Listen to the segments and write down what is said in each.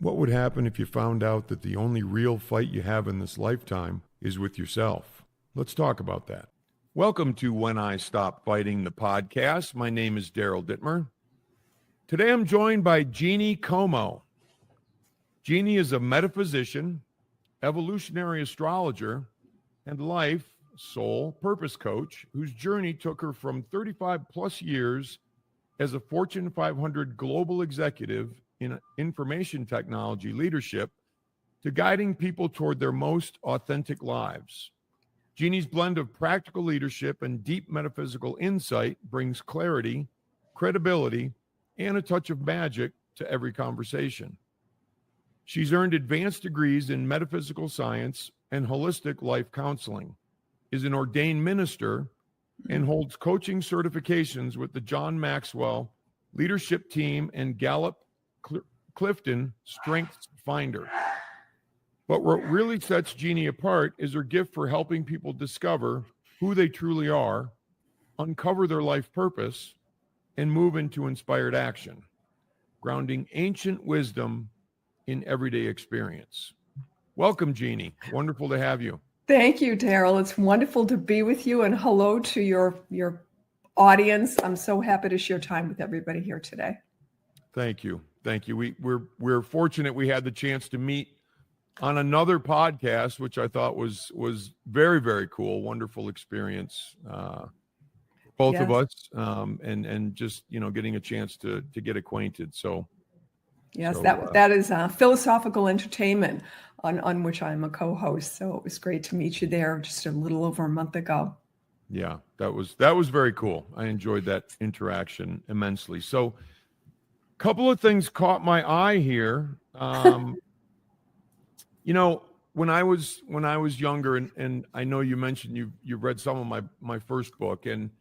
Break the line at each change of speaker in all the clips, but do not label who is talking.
What would happen if you found out that the only real fight you have in this lifetime is with yourself? Let's talk about that. Welcome to When I Stop Fighting, the podcast. My name is Daryl Dittmer. Today I'm joined by Jeanne Comeau. Jeanne is a metaphysician, evolutionary astrologer, and life, soul, purpose coach whose journey took her from 35 plus years as a Fortune 500 global executive in information technology leadership to guiding people toward their most authentic lives. Jeanne's blend of practical leadership and deep metaphysical insight brings clarity, credibility, and a touch of magic to every conversation. She's earned advanced degrees in metaphysical science and holistic life counseling, is an ordained minister, and holds coaching certifications with the John Maxwell Leadership Team and Gallup Clifton Strengths Finder. But what really sets Jeanne apart is her gift for helping people discover who they truly are, uncover their life purpose, and move into inspired action, grounding ancient wisdom in everyday experience. Welcome, Jeanne. Wonderful to have you.
Thank you, Daryl. It's wonderful to be with you, and hello to your audience. I'm so happy to share time with everybody here today.
Thank you. Thank you. We're fortunate we had the chance to meet on another podcast, which I thought was very, very cool. Wonderful experience, both of us, and just, getting a chance to get acquainted.
Yes, that is philosophical entertainment on which I'm a co-host. So it was great to meet you there just a little over a month ago.
Yeah, that was very cool. I enjoyed that interaction immensely. So a couple of things caught my eye here. When I was younger, and I know you mentioned you've read some of my first book, and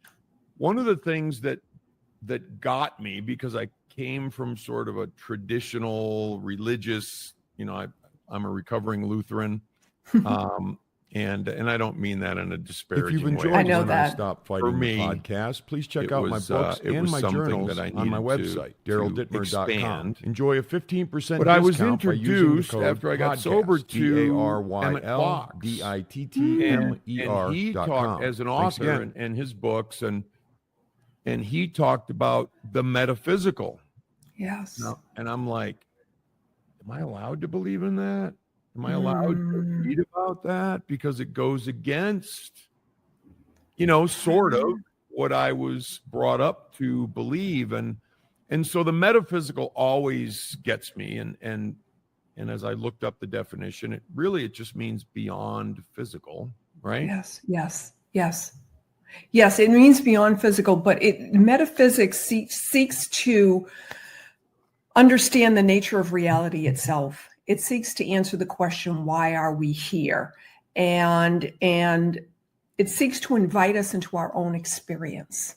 one of the things that got me, because I came from sort of a traditional religious, I'm a recovering Lutheran, and I don't mean that in a disparaging way. If you've enjoyed
I know
When
that.
I Stop Fighting the podcast, please check out my books and my journals that I on my website, DarylDittmer.com. Enjoy a 15% discount. But I was by introduced using the code
after
I got
podcast,
sober to
Daryl
and he talked as an author and his books, and he talked about the metaphysical.
Yes.
And I'm like, am I allowed to believe in that? Am I allowed to read about that? Because it goes against, sort of what I was brought up to believe. And so the metaphysical always gets me. And as I looked up the definition, it just means beyond physical, right?
Yes, it means beyond physical, but metaphysics seeks to understand the nature of reality itself. It seeks to answer the question, why are we here? And it seeks to invite us into our own experience.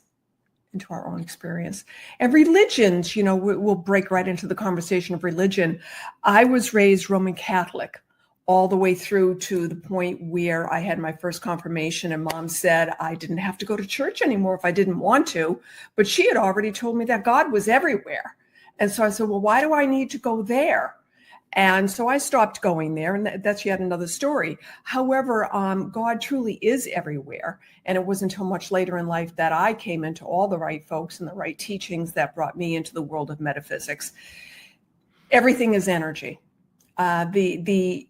And religions, we'll break right into the conversation of religion. I was raised Roman Catholic all the way through to the point where I had my first confirmation, and Mom said I didn't have to go to church anymore if I didn't want to, but she had already told me that God was everywhere. And so I said, well, why do I need to go there? And so I stopped going there, and that's yet another story. However, God truly is everywhere. And it wasn't until much later in life that I came into all the right folks and the right teachings that brought me into the world of metaphysics. Everything is energy. Everything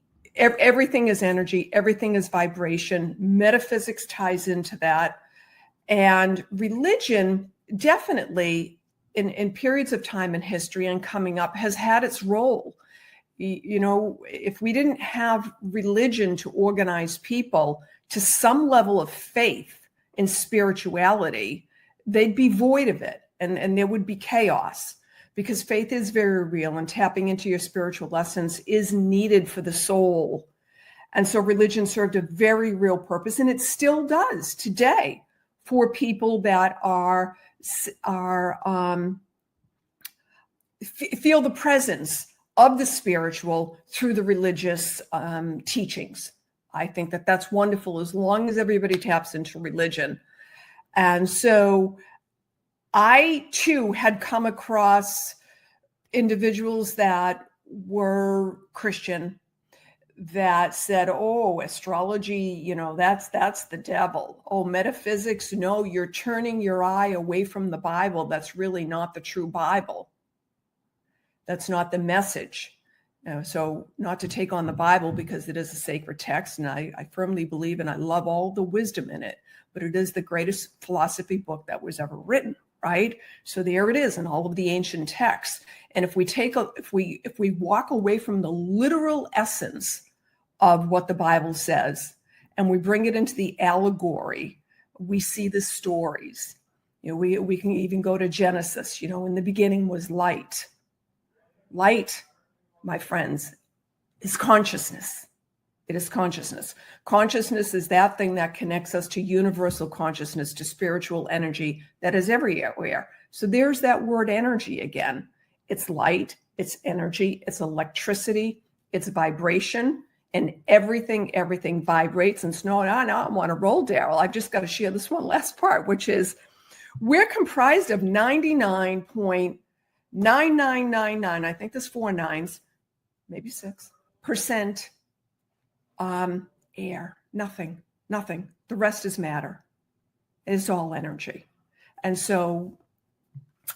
is energy. Everything is vibration. Metaphysics ties into that. And religion definitely, in periods of time in history and coming up, has had its role. If we didn't have religion to organize people to some level of faith in spirituality, they'd be void of it, and there would be chaos, because faith is very real, and tapping into your spiritual essence is needed for the soul. And so religion served a very real purpose, and it still does today for people that feel the presence of the spiritual through the religious teachings. I think that that's wonderful as long as everybody taps into religion. And so I too had come across individuals that were Christian that said, oh, astrology, that's the devil. Oh, metaphysics, no, you're turning your eye away from the Bible. That's really not the true Bible. That's not the message. So not to take on the Bible because it is a sacred text, and I firmly believe and I love all the wisdom in it, but it is the greatest philosophy book that was ever written, right? So there it is in all of the ancient texts. And if we walk away from the literal essence of what the Bible says and we bring it into the allegory, we see the stories. We can even go to Genesis. In the beginning was light. Light, my friends, is consciousness. It is consciousness. Consciousness is that thing that connects us to universal consciousness, to spiritual energy that is everywhere. So there's that word energy again. It's light, it's energy, it's electricity, it's vibration, and everything vibrates. And no, I want to roll, Daryl. I've just got to share this one last part, which is we're comprised of 99.9999, I think there's 4 nines, maybe 6%, air, nothing. The rest is matter. It's all energy. And so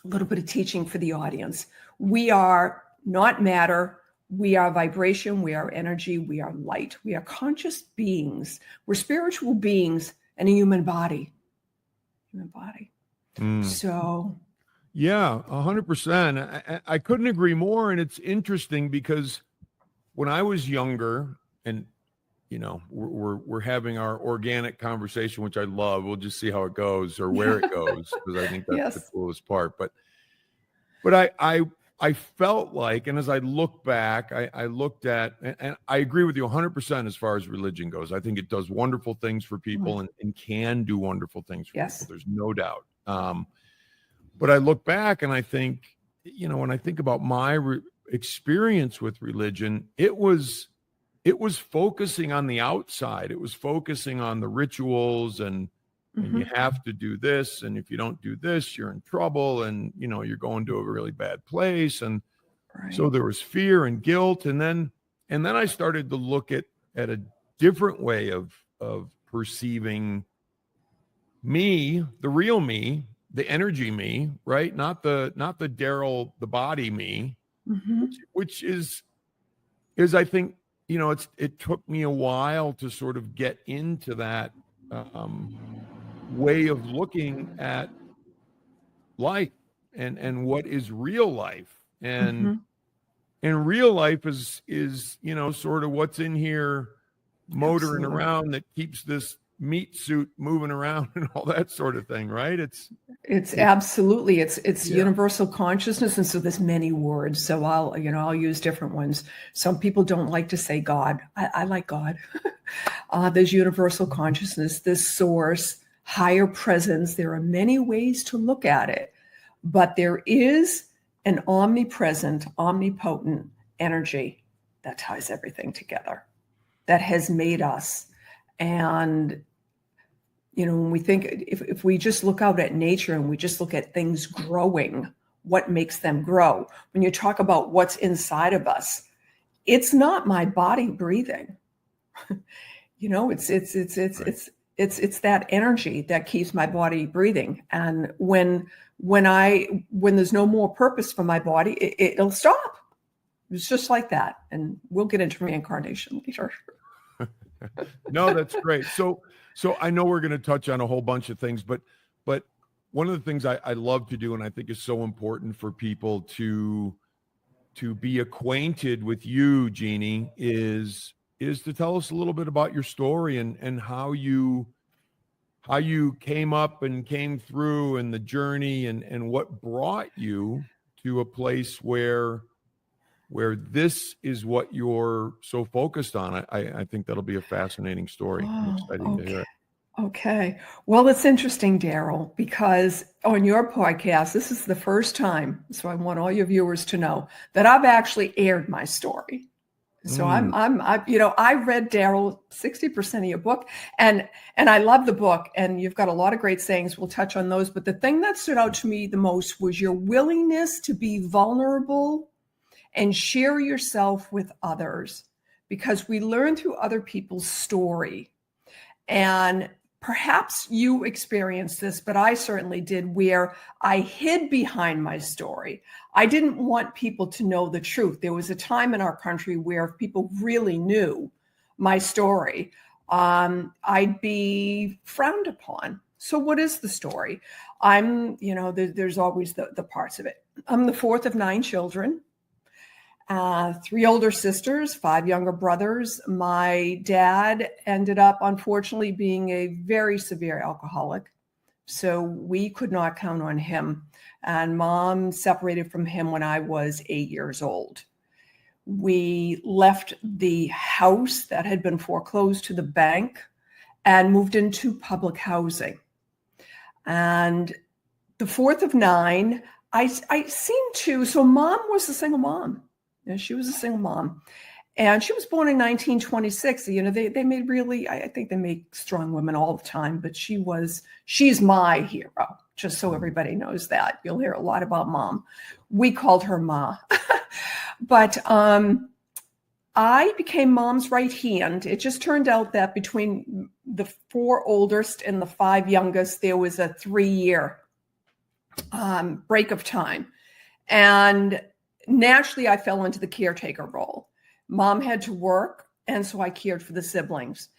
a little bit of teaching for the audience. We are not matter. We are vibration. We are energy. We are light. We are conscious beings. We're spiritual beings in a human body. So.
Yeah, 100%. I couldn't agree more. And it's interesting because when I was younger, and we're having our organic conversation, which I love. We'll just see how it goes or where it goes, because I think that's the coolest part. But I felt like, and as I look back, I looked at, and I agree with you 100% as far as religion goes. I think it does wonderful things for people and can do wonderful things for people. There's no doubt. But I look back and I think, when I think about my experience with religion, it was focusing on the outside. It was focusing on the rituals and you have to do this. And if you don't do this, you're in trouble. And, you're going to a really bad place. And so there was fear and guilt. And then I started to look at a different way of perceiving me, the real me, the energy me, right? Not the Daryl, the body me, which is I think, it took me a while to sort of get into that way of looking at life and what is real life. And real life is sort of what's in here motoring around that keeps this meat suit moving around and all that sort of thing, right? It's
absolutely, it's universal consciousness. And so there's many words. So I'll use different ones. Some people don't like to say God. I like God. There's universal consciousness, this source, higher presence. There are many ways to look at it, but there is an omnipresent, omnipotent energy that ties everything together, that has made us. And, when we think, if we just look out at nature and we just look at things growing, what makes them grow? When you talk about what's inside of us, it's not my body breathing. It's that energy that keeps my body breathing. And when there's no more purpose for my body, it'll stop. It's just like that. And we'll get into reincarnation later.
No, that's great. So I know we're going to touch on a whole bunch of things, but one of the things I love to do, and I think is so important for people to be acquainted with you, Jeanne, is to tell us a little bit about your story and how you came up and came through and the journey and what brought you to a place where this is what you're so focused on. I think that'll be a fascinating story. I'm excited to hear it.
Okay. Well, it's interesting, Daryl, because on your podcast, this is the first time, so I want all your viewers to know that I've actually aired my story. So I read Daryl 60% of your book, and I love the book, and you've got a lot of great sayings. We'll touch on those, but the thing that stood out to me the most was your willingness to be vulnerable and share yourself with others, because we learn through other people's story. And perhaps you experienced this, but I certainly did, where I hid behind my story. I didn't want people to know the truth. There was a time in our country where if people really knew my story, I'd be frowned upon. So what is the story? There's always the parts of it. I'm the fourth of 9 children. 3 older sisters, 5 younger brothers. My dad ended up, unfortunately, being a very severe alcoholic. So we could not count on him. And mom separated from him when I was 8 years old. We left the house that had been foreclosed to the bank and moved into public housing. And the fourth of 9, so mom was a single mom. She was a single mom, and she was born in 1926. They made really, I think they make strong women all the time, but she's my hero, just so everybody knows that. You'll hear a lot about mom. We called her Ma. But I became mom's right hand. It just turned out that between the 4 oldest and the 5 youngest, there was a 3-year break of time. And naturally, I fell into the caretaker role. Mom had to work, and so I cared for the siblings.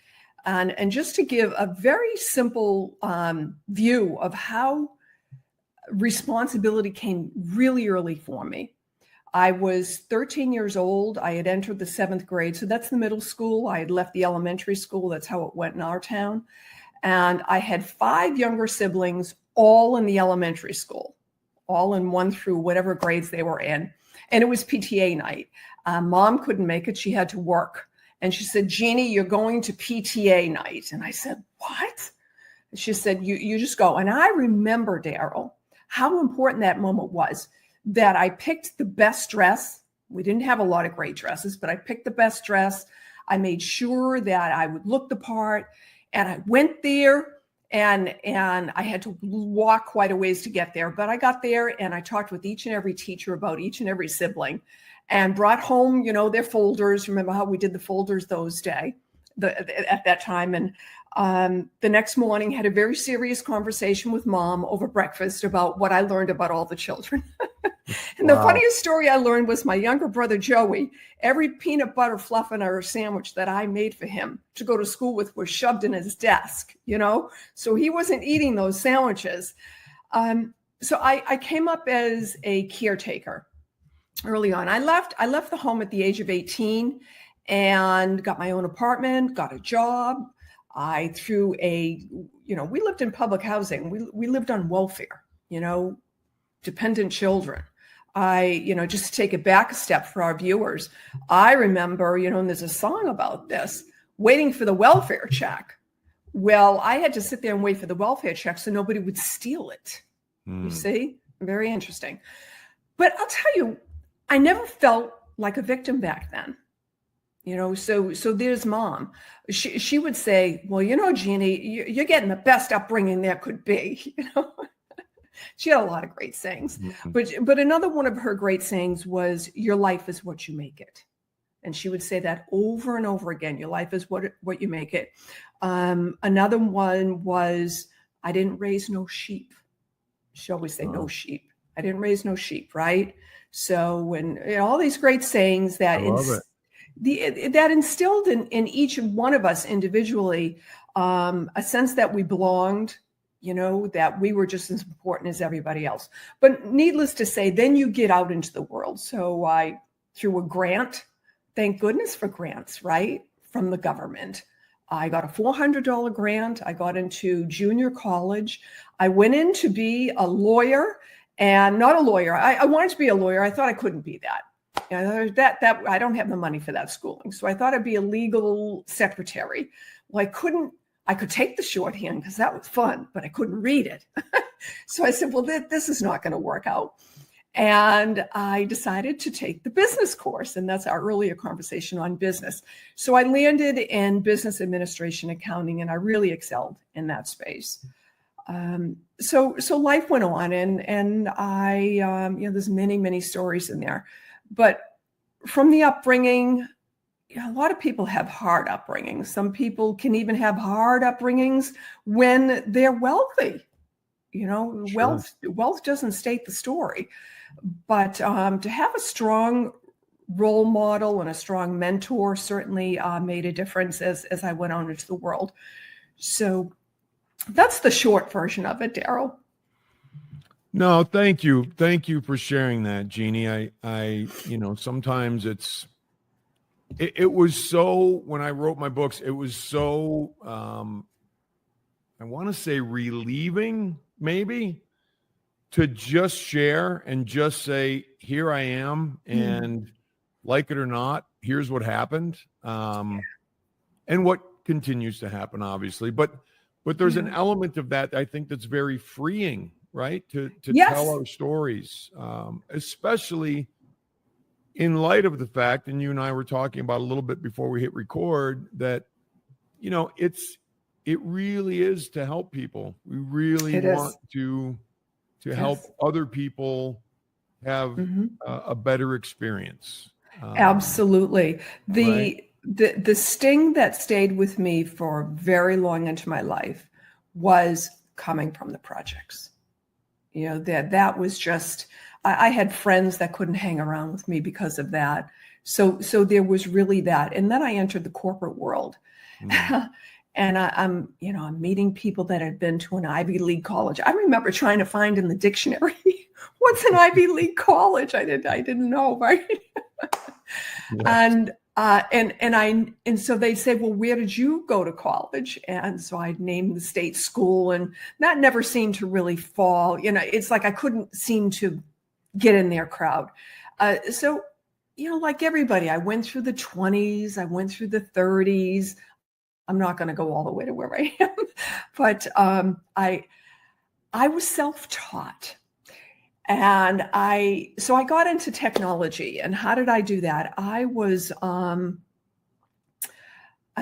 And just to give a very simple view of how responsibility came really early for me. I was 13 years old. I had entered the 7th grade. So that's the middle school. I had left the elementary school. That's how it went in our town. And I had 5 younger siblings, all in the elementary school, all in 1 through whatever grades they were in. And it was PTA night. Mom couldn't make it. She had to work. And she said, Jeannie, you're going to PTA night. And I said, what? And she said, you just go. And I remember, Daryl, how important that moment was, that I picked the best dress. We didn't have a lot of great dresses, but I picked the best dress. I made sure that I would look the part. And I went there. And I had to walk quite a ways to get there, but I got there and I talked with each and every teacher about each and every sibling, and brought home, their folders. Remember how we did the folders at that time. And the next morning had a very serious conversation with mom over breakfast about what I learned about all the children. And the funniest story I learned was my younger brother, Joey, every peanut butter fluff in our sandwich that I made for him to go to school with was shoved in his desk, so he wasn't eating those sandwiches. So I came up as a caretaker early on. I left the home at the age of 18 and got my own apartment, got a job. We lived in public housing. We lived on welfare, dependent children. Just to take it back a step for our viewers, I remember, and there's a song about this, waiting for the welfare check. Well, I had to sit there and wait for the welfare check so nobody would steal it. You see? Very interesting. But I'll tell you, I never felt like a victim back then. So there's mom. She would say, well, Jeannie, you're getting the best upbringing there could be, She had a lot of great sayings, but another one of her great sayings was, your life is what you make it. And she would say that over and over again. Your life is what you make it. Another one was, I didn't raise no sheep. She always say no sheep. I didn't raise no sheep. Right. So when all these great sayings that that instilled in each one of us individually, a sense that we belonged, that we were just as important as everybody else. But needless to say, then you get out into the world. So I, through a grant, thank goodness for grants, right, from the government. I got a $400 grant. I got into junior college. I went in to be a lawyer, and not a lawyer. I wanted to be a lawyer. I thought I couldn't be that. That I don't have the money for that schooling. So I thought I'd be a legal secretary. Well, I could take the shorthand because that was fun, but I couldn't read it. So I said, well, this is not going to work out. And I decided to take the business course. And that's our earlier conversation on business. So I landed in business administration accounting, and I really excelled in that space. So life went on, and I, there's many, many stories in there. But from the upbringing, a lot of people have hard upbringings. Some people can even have hard upbringings when they're wealthy.
Sure.
Wealth doesn't state the story, but to have a strong role model and a strong mentor certainly made a difference as I went on into the world. So that's the short version of it, Daryl.
No, thank you. Thank you for sharing that, Jeannie. I sometimes it was so, when I wrote my books, it was so, I want to say relieving, maybe, to just share and just say, here I am, and like it or not, here's what happened, and what continues to happen, obviously. But there's an element of that I think that's very freeing, right? To
Yes.
tell our stories, especially in light of the fact, and you and I were talking about a little bit before we hit record, that it really is to help people. We really want to help other people have a better experience.
Absolutely.
Right?
The sting that stayed with me for very long into my life was coming from the projects. That was just, I had friends that couldn't hang around with me because of that. So there was really that. And then I entered the corporate world. And I'm meeting people that had been to an Ivy League college. I remember trying to find in the dictionary, what's an Ivy League college? I didn't know, right? Yes. And so they say, well, where did you go to college? And so I named the state school, and that never seemed to really fall. It's like I couldn't seem to get in their crowd. So like everybody, I went through the 20s, I went through the 30s. I'm not going to go all the way to where I am, but I was self-taught. And so I got into technology. And how did I do that? I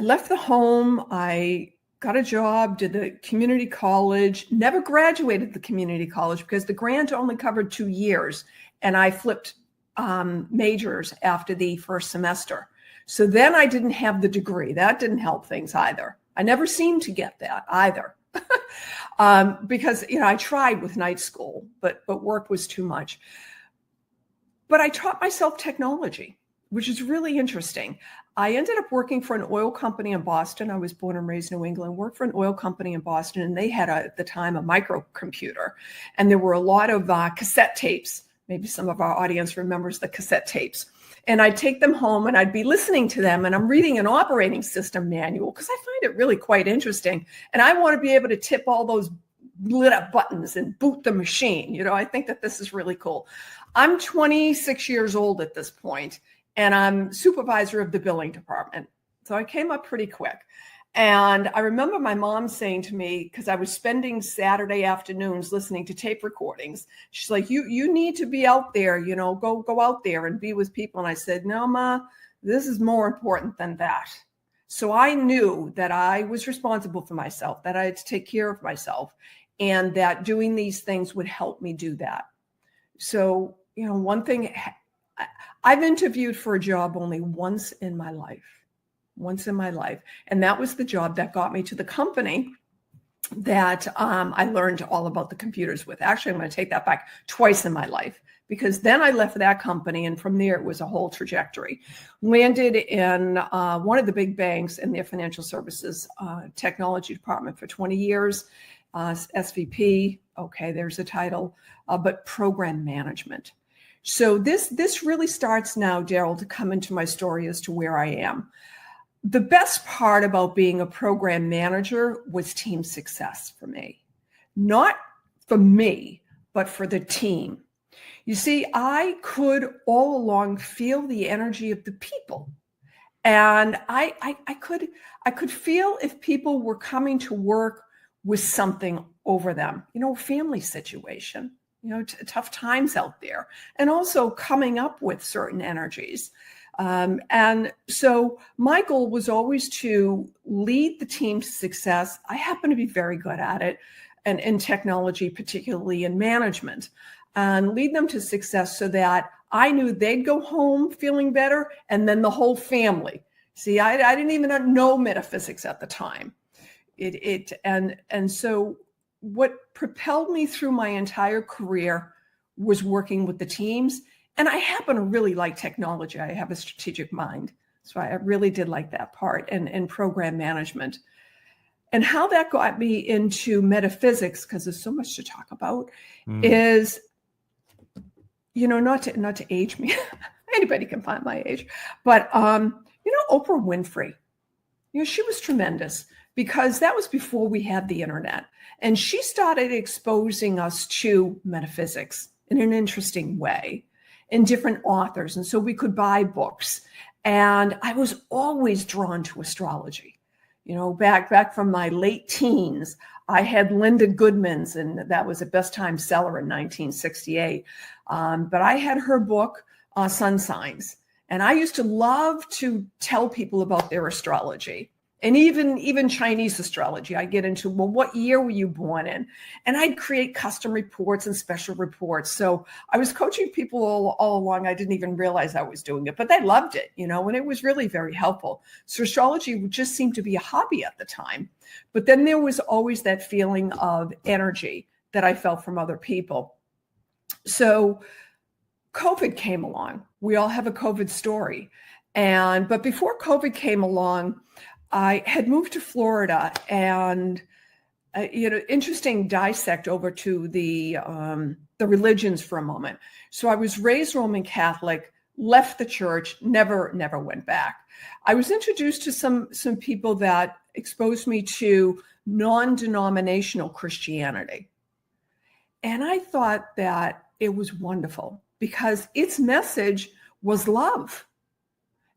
left the home. I got a job, did the community college, never graduated the community college because the grant only covered 2 years. And I flipped majors after the first semester. So then I didn't have the degree. That didn't help things either. I never seemed to get that either. Because, I tried with night school, but work was too much. But I taught myself technology, which is really interesting. I ended up working for an oil company in Boston. I was born and raised in New England, worked for an oil company in Boston, and they had at the time a microcomputer. And there were a lot of cassette tapes. Maybe some of our audience remembers the cassette tapes. And I'd take them home and I'd be listening to them, and I'm reading an operating system manual because I find it really quite interesting. And I want to be able to tip all those lit up buttons and boot the machine. I think that this is really cool. I'm 26 years old at this point, and I'm supervisor of the billing department. So I came up pretty quick. And I remember my mom saying to me, because I was spending Saturday afternoons listening to tape recordings, she's like, you need to be out there, go out there and be with people. And I said, no, Ma, this is more important than that. So I knew that I was responsible for myself, that I had to take care of myself, and that doing these things would help me do that. So, one thing, I've interviewed for a job only once in my life. And that was the job that got me to the company that I learned all about the computers with. Actually, I'm going to take that back, twice in my life, because then I left that company, and from there it was a whole trajectory. Landed in one of the big banks in their financial services technology department for 20 years, SVP, okay, there's a title, but program management. So this really starts now, Daryl, to come into my story as to where I am. The best part about being a program manager was team success for me. Not for me, but for the team. You see, I could all along feel the energy of the people. And I could feel if people were coming to work with something over them, family situation, tough times out there, and also coming up with certain energies. And so my goal was always to lead the team's success. I happen to be very good at it, and in technology, particularly in management, and lead them to success so that I knew they'd go home feeling better, and then the whole family. See, I didn't even know metaphysics at the time. And so what propelled me through my entire career was working with the teams. And I happen to really like technology. I have a strategic mind. So I really did like that part, and program management. And how that got me into metaphysics, because there's so much to talk about, is, not to age me. Anybody can find my age. But, Oprah Winfrey, she was tremendous, because that was before we had the internet. And she started exposing us to metaphysics in an interesting way, in different authors. And so we could buy books. And I was always drawn to astrology. Back from my late teens, I had Linda Goodman's, and that was a best time seller in 1968. But I had her book, Sun Signs. And I used to love to tell people about their astrology. And even Chinese astrology. I get into, well, what year were you born in? And I'd create custom reports and special reports. So I was coaching people all along. I didn't even realize I was doing it, but they loved it, and it was really very helpful. So astrology just seemed to be a hobby at the time. But then there was always that feeling of energy that I felt from other people. So COVID came along. We all have a COVID story. But before COVID came along, I had moved to Florida, and interesting dissect over to the religions for a moment. So I was raised Roman Catholic, left the church, never went back. I was introduced to some people that exposed me to non-denominational Christianity, and I thought that it was wonderful because its message was love,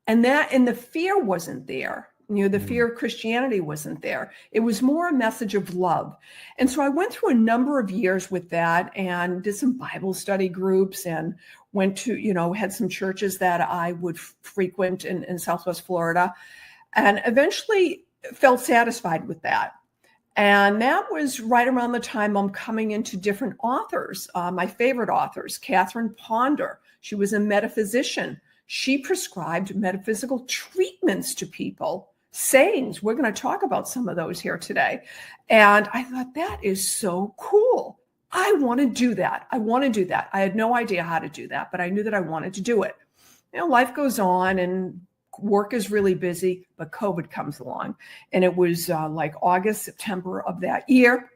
and the fear wasn't there. The fear of Christianity wasn't there. It was more a message of love. And so I went through a number of years with that and did some Bible study groups and went to, had some churches that I would frequent in Southwest Florida, and eventually felt satisfied with that. And that was right around the time I'm coming into different authors. My favorite authors, Catherine Ponder. She was a metaphysician. She prescribed metaphysical treatments to people. Sayings. We're going to talk about some of those here today. And I thought, that is so cool. I want to do that. I had no idea how to do that, but I knew that I wanted to do it. Life goes on and work is really busy, but COVID comes along. And it was like August, September of that year.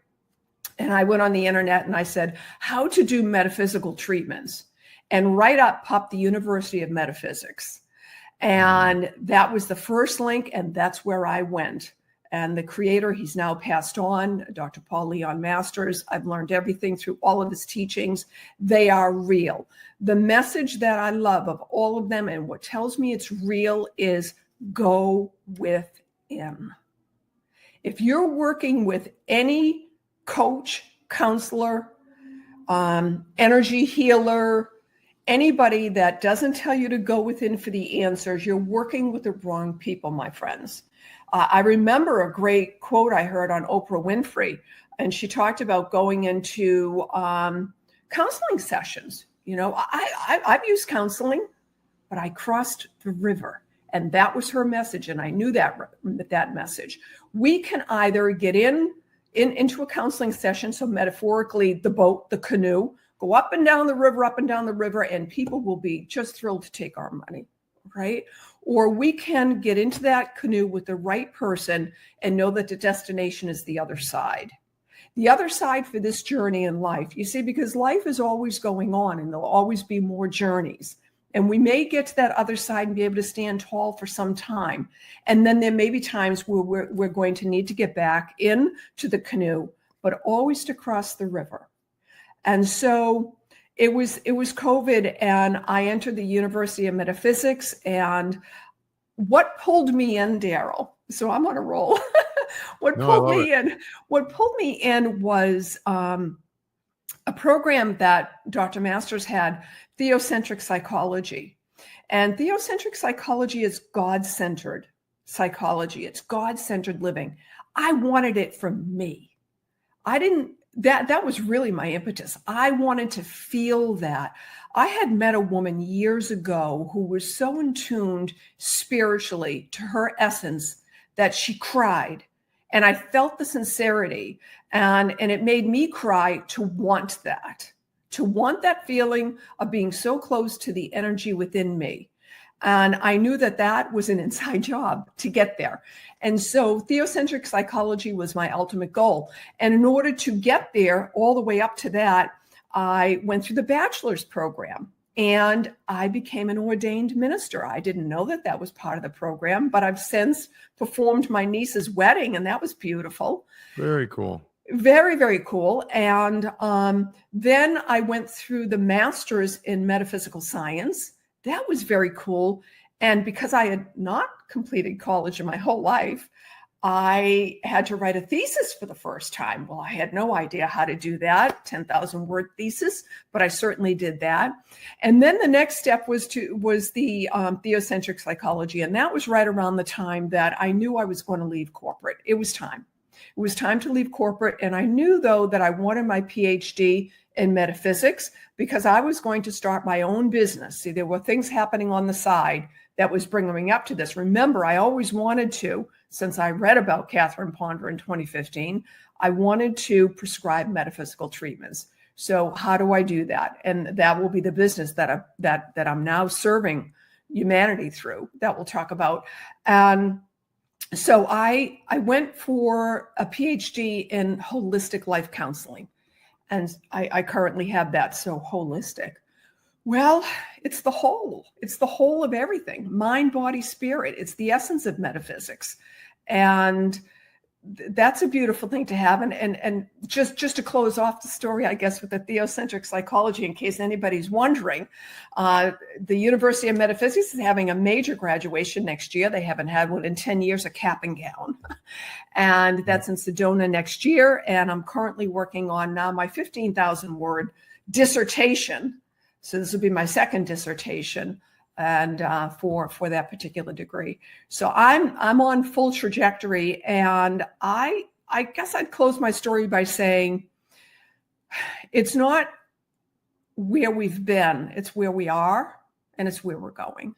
And I went on the internet and I said, how to do metaphysical treatments. And right up popped the University of Metaphysics. And that was the first link, and that's where I went. And the creator, he's now passed on, Dr. Paul Leon Masters. I've learned everything through all of his teachings. They are real. The message that I love of all of them, and what tells me it's real, is go within. If you're working with any coach, counselor, energy healer, anybody that doesn't tell you to go within for the answers, you're working with the wrong people, my friends. I remember a great quote I heard on Oprah Winfrey, and she talked about going into counseling sessions. I've used counseling, but I crossed the river, and that was her message, and I knew that message. We can either get into a counseling session, so metaphorically, the boat, the canoe, go up and down the river, and people will be just thrilled to take our money, right? Or we can get into that canoe with the right person and know that the destination is the other side. The other side for this journey in life, you see, because life is always going on and there'll always be more journeys. And we may get to that other side and be able to stand tall for some time. And then there may be times where we're going to need to get back into the canoe, but always to cross the river. And so it was COVID, and I entered the University of Metaphysics. And what pulled me in, Daryl? So I'm on a roll. What pulled me in was a program that Dr. Masters had, theocentric psychology. And theocentric psychology is God-centered psychology. It's God-centered living. I wanted it for me. That was really my impetus. I wanted to feel that. I had met a woman years ago who was so in tuned spiritually to her essence that she cried. And I felt the sincerity, and it made me cry to want that feeling of being so close to the energy within me. And I knew that that was an inside job to get there. And so theocentric psychology was my ultimate goal. And in order to get there, all the way up to that, I went through the bachelor's program and I became an ordained minister. I didn't know that that was part of the program, but I've since performed my niece's wedding, and that was beautiful.
Very cool.
Very, very cool. And then I went through the master's in metaphysical science. That was very cool. And because I had not completed college in my whole life, I had to write a thesis for the first time. Well, I had no idea how to do that, 10,000 word thesis, but I certainly did that. And then the next step was the theocentric psychology. And that was right around the time that I knew I was going to leave corporate. It was time. It was time to leave corporate. And I knew, though, that I wanted my PhD in metaphysics because I was going to start my own business. See, there were things happening on the side that was bringing me up to this. Remember, I always wanted to, since I read about Catherine Ponder in 2015, I wanted to prescribe metaphysical treatments. So how do I do that? And that will be the business that I'm now serving humanity through, that we'll talk about. And so I went for a PhD in holistic life counseling. And I currently have that. So holistic. Well, it's the whole. It's the whole of everything. Mind, body, spirit. It's the essence of metaphysics. And that's a beautiful thing to have. And just to close off the story, I guess, with the theocentric psychology, in case anybody's wondering, the University of Metaphysics is having a major graduation next year. They haven't had one in 10 years, a cap and gown. And that's in Sedona next year. And I'm currently working on now my 15,000 word dissertation. So this will be my second dissertation, and for that particular degree. So I'm on full trajectory, and I guess I'd close my story by saying it's not where we've been, it's where we are, and it's where we're going.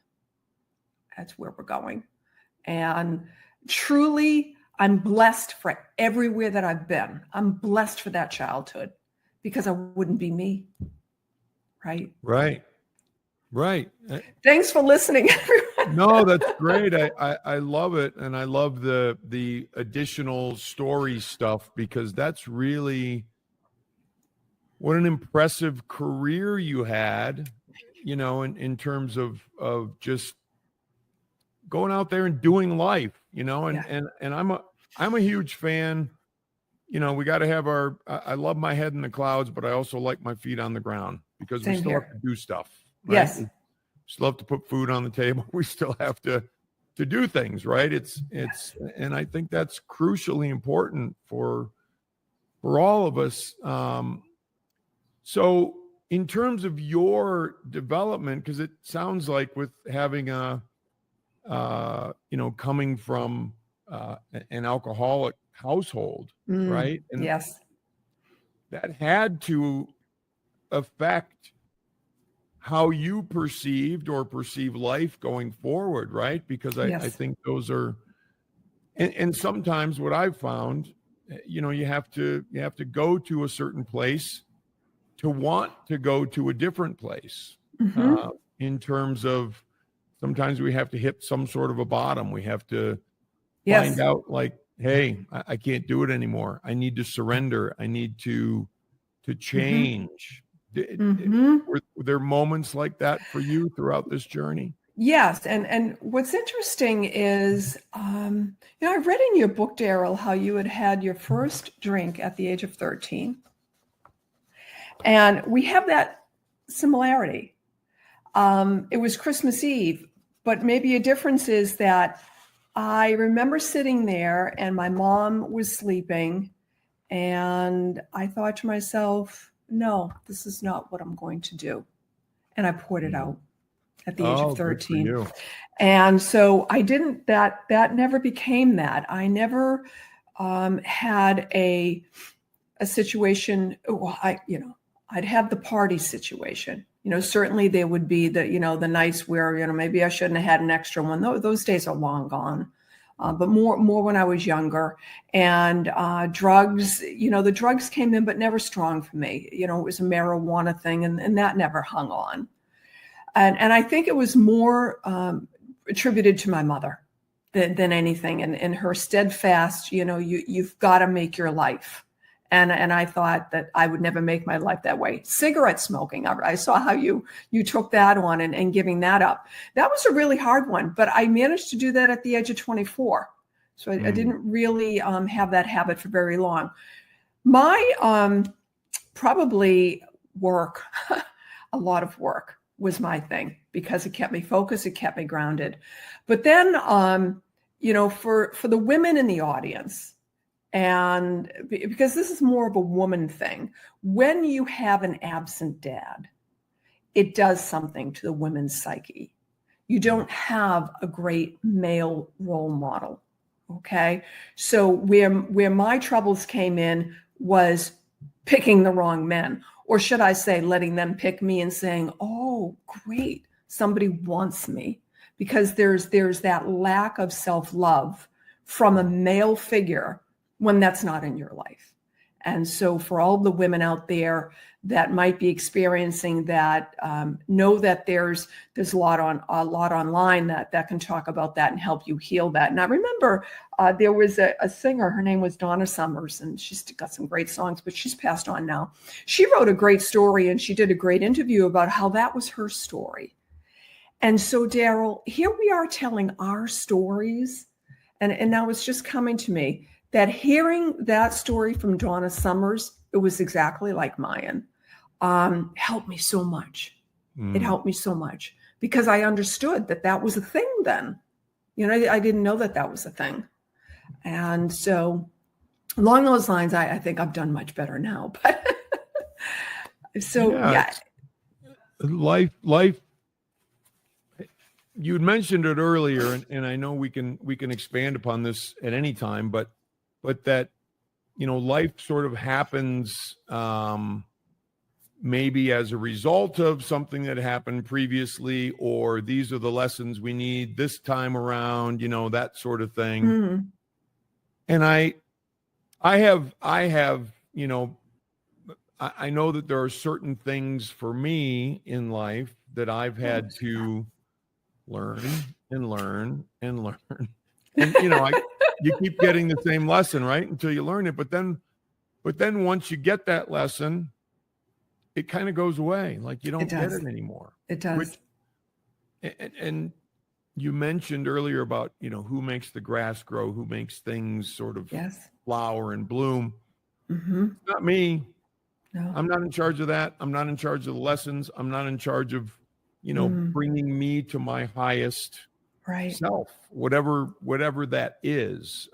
That's where we're going. And truly, I'm blessed for everywhere that I've been. I'm blessed for that childhood because I wouldn't be me. Right. Thanks for listening, everyone.
No, that's great. I love it. And I love the additional story stuff, because that's really what an impressive career you had, in terms of just going out there and doing life, and I'm a huge fan. We got to have I love my head in the clouds, but I also like my feet on the ground, because we still have to do stuff. Right?
Yes.
We still have to put food on the table. We still have to do things, right? And I think that's crucially important for all of us. So in terms of your development, because it sounds like with having coming from an alcoholic household, right? And
yes.
That had to affect how you perceived or perceive life going forward, right? Because I think those are, and sometimes what I've found, you have to go to a certain place to want to go to a different place. In terms of, sometimes we have to hit some sort of a bottom. We have to find out, like, hey, I can't do it anymore. I need to surrender. I need to change. Were there moments like that for you throughout this journey?
Yes. And what's interesting is, I read in your book, Daryl, how you had your first drink at the age of 13. And we have that similarity. It was Christmas Eve, but maybe a difference is that I remember sitting there and my mom was sleeping, and I thought to myself, no, this is not what I'm going to do. And I poured it out at the age of 13. And so I didn't, that never became that. I never had a situation. Well, I'd have the party situation. Certainly there would be the nights where, maybe I shouldn't have had an extra one. Those days are long gone. But more when I was younger. And drugs, the drugs came in, but never strong for me. It was a marijuana thing, and that never hung on. And I think it was more attributed to my mother than anything, and her steadfast, you've got to make your life. And I thought that I would never make my life that way. Cigarette smoking, I saw how you took that on and giving that up. That was a really hard one, but I managed to do that at the age of 24. So I didn't really have that habit for very long. My probably work, a lot of work was my thing, because it kept me focused, it kept me grounded. But then, for the women in the audience, and because this is more of a woman thing, when you have an absent dad, it does something to the women's psyche. You don't have a great male role model. Okay. So where my troubles came in was picking the wrong men, or should I say, letting them pick me and saying, oh, great, somebody wants me, because there's that lack of self-love from a male figure when that's not in your life. And so for all the women out there that might be experiencing that, know that there's a lot online that can talk about that and help you heal that. And I remember there was a singer, her name was Donna Summers, and she's got some great songs, but she's passed on now. She wrote a great story, and she did a great interview about how that was her story. And so, Daryl, here we are telling our stories, and now it's just coming to me that hearing that story from Donna Summers, it was exactly like mine, helped me so much. It helped me so much, because I understood that was a thing then. I didn't know that was a thing. And so along those lines, I think I've done much better now. But so, yeah.
Life, you'd mentioned it earlier, and I know we can expand upon this at any time, but that, life sort of happens maybe as a result of something that happened previously, or these are the lessons we need this time around, that sort of thing. Mm-hmm. And I have, I know that there are certain things for me in life that I've had to learn and learn and learn. And, you keep getting the same lesson, right? Until you learn it. But then once you get that lesson, it kind of goes away. Like you don't get it anymore.
It does.
And you mentioned earlier about, who makes the grass grow, who makes things sort of flower and bloom.
Mm-hmm.
It's not me.
No.
I'm not in charge of that. I'm not in charge of the lessons. I'm not in charge of, bringing me to my highest self, whatever that is.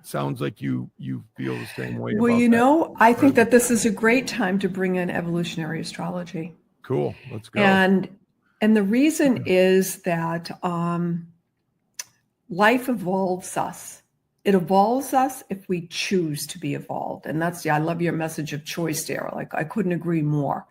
Sounds like you feel the same way.
Well, I think that this is a great time to bring in evolutionary astrology.
Cool. Let's go.
And the reason is that life evolves us. It evolves us if we choose to be evolved. And I love your message of choice, Daryl. Like, I couldn't agree more.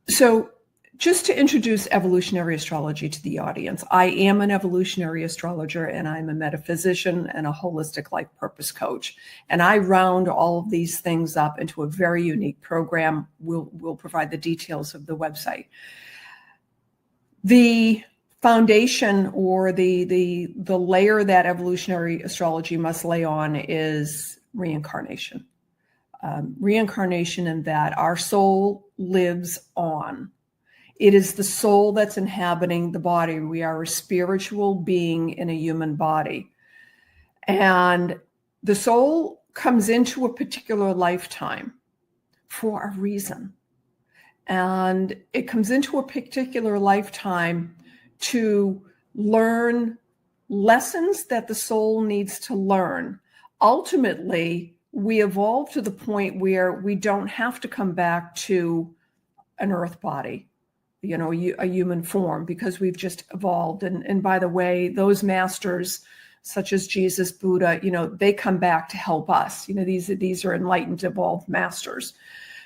So just to introduce evolutionary astrology to the audience, I am an evolutionary astrologer, and I'm a metaphysician and a holistic life purpose coach. And I round all of these things up into a very unique program. We'll provide the details of the website. The foundation, or the layer that evolutionary astrology must lay on, is reincarnation. Reincarnation, in that our soul lives on. It is the soul that's inhabiting the body. We are a spiritual being in a human body. And the soul comes into a particular lifetime for a reason. And it comes into a particular lifetime to learn lessons that the soul needs to learn. Ultimately, we evolve to the point where we don't have to come back to an earth body, a human form, because we've just evolved. And by the way, those masters, such as Jesus, Buddha, they come back to help us. These are enlightened, evolved masters.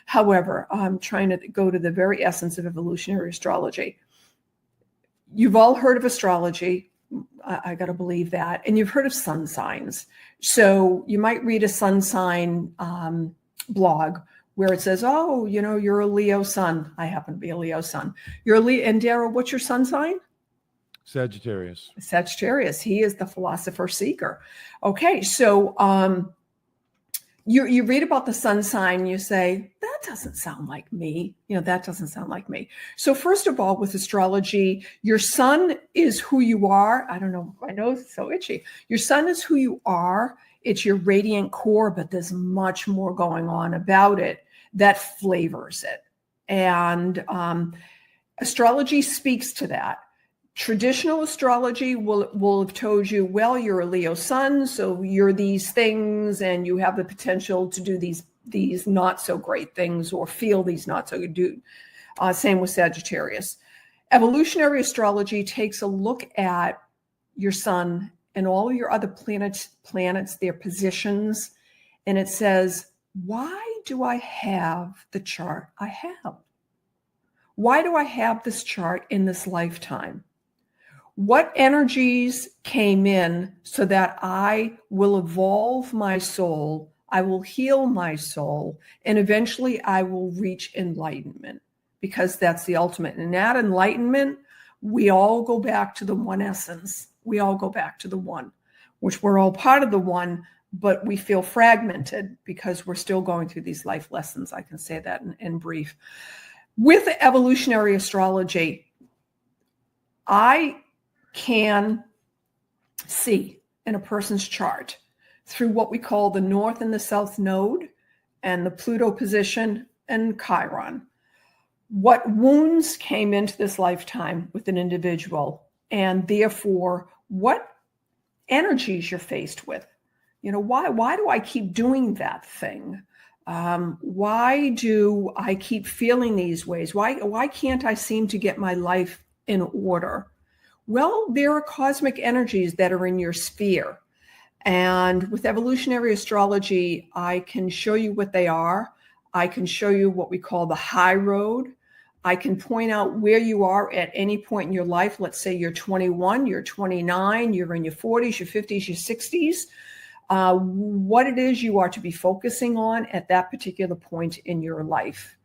However, I'm trying to go to the very essence of evolutionary astrology. You've all heard of astrology. I got to believe that. And you've heard of sun signs. So you might read a sun sign blog where it says, oh, you're a Leo sun. I happen to be a Leo sun. You're a Leo. And Daryl, what's your sun sign?
Sagittarius.
Sagittarius. He is the philosopher seeker. Okay. So you read about the sun sign, you say, that doesn't sound like me. That doesn't sound like me. So first of all, with astrology, your sun is who you are. I don't know. My nose is so itchy. Your sun is who you are. It's your radiant core, but there's much more going on about it that flavors it. And astrology speaks to that. Traditional astrology will have told you, well, you're a Leo sun, so you're these things, and you have the potential to do these not so great things or feel these not so good. Same with Sagittarius. Evolutionary astrology takes a look at your sun and all of your other planets, their positions, and it says, why do I have the chart I have? Why do I have this chart in this lifetime? What energies came in so that I will evolve my soul, I will heal my soul, and eventually I will reach enlightenment, because that's the ultimate. And that enlightenment, we all go back to the one essence. We all go back to the one, which we're all part of the one, but we feel fragmented because we're still going through these life lessons. I can say that in brief. With evolutionary astrology, I can see in a person's chart through what we call the North and the South Node and the Pluto position and Chiron, what wounds came into this lifetime with an individual, and therefore what energies you're faced with. Why do I keep doing that thing? Why do I keep feeling these ways? Why can't I seem to get my life in order? Well, there are cosmic energies that are in your sphere. And with evolutionary astrology, I can show you what they are. I can show you what we call the high road. I can point out where you are at any point in your life. Let's say you're 21, you're 29, you're in your 40s, your 50s, your 60s. What it is you are to be focusing on at that particular point in your life.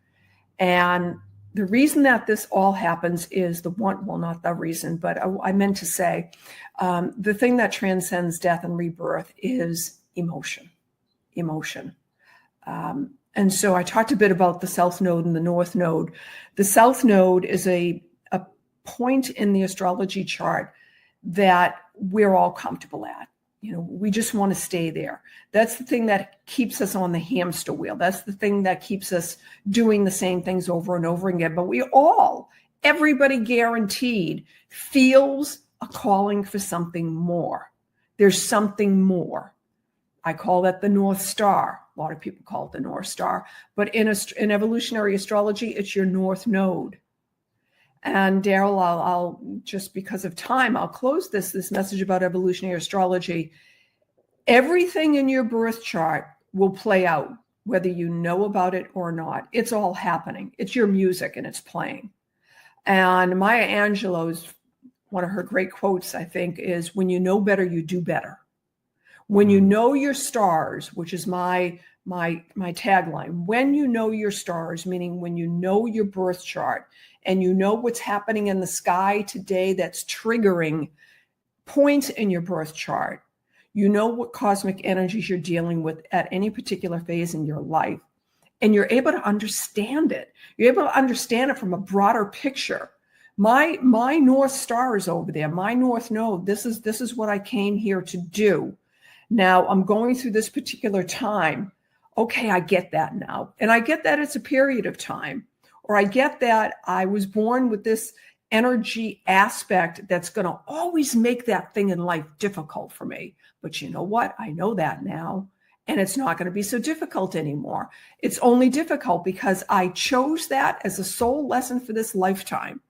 And the reason that this all happens is not the reason, but I meant to say, the thing that transcends death and rebirth is emotion. And so I talked a bit about the South Node and the North Node. The South Node is a point in the astrology chart that we're all comfortable at. We just want to stay there. That's the thing that keeps us on the hamster wheel. That's the thing that keeps us doing the same things over and over again. But everybody guaranteed, feels a calling for something more. There's something more. I call that the North Star. A lot of people call it the North Star. But in evolutionary astrology, it's your North Node. And Daryl, I'll just because of time, I'll close this message about evolutionary astrology. Everything in your birth chart will play out, whether you know about it or not. It's all happening. It's your music and it's playing. And Maya Angelou's, one of her great quotes, I think, is, when you know better, you do better. When you know your stars, which is my tagline, when you know your stars, meaning when you know your birth chart and you know what's happening in the sky today that's triggering points in your birth chart, you know what cosmic energies you're dealing with at any particular phase in your life, and you're able to understand it. You're able to understand it from a broader picture. My North Star is over there, my North Node. This is what I came here to do. Now I'm going through this particular time. Okay, I get that now. And I get that it's a period of time. Or I get that I was born with this energy aspect that's going to always make that thing in life difficult for me. But you know what? I know that now. And it's not going to be so difficult anymore. It's only difficult because I chose that as a soul lesson for this lifetime.